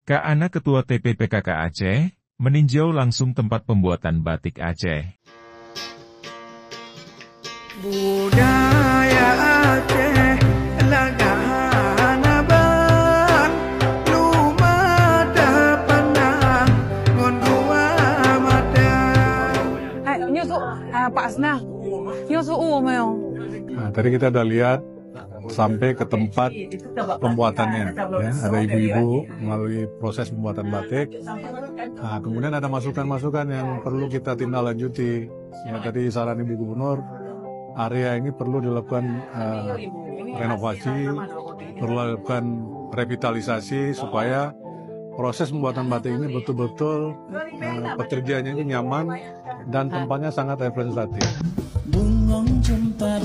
Kak Ana Ketua TPPKK Aceh, meninjau langsung tempat pembuatan batik Aceh. Budaya Aceh lagahana bang lumada panang ngondua mata. Pak Asnah, Nah, tadi kita udah lihat sampai ke tempat pembuatannya, ya. Ada ibu-ibu melalui proses pembuatan batik. Nah, kemudian ada masukan-masukan yang perlu kita tindak lanjuti. Ya, tadi saran Ibu Gubernur, area ini perlu dilakukan renovasi, perlu dilakukan revitalisasi supaya proses pembuatan batik ini betul-betul pekerjaannya ini nyaman dan tempatnya sangat representatif. Bungong jumpa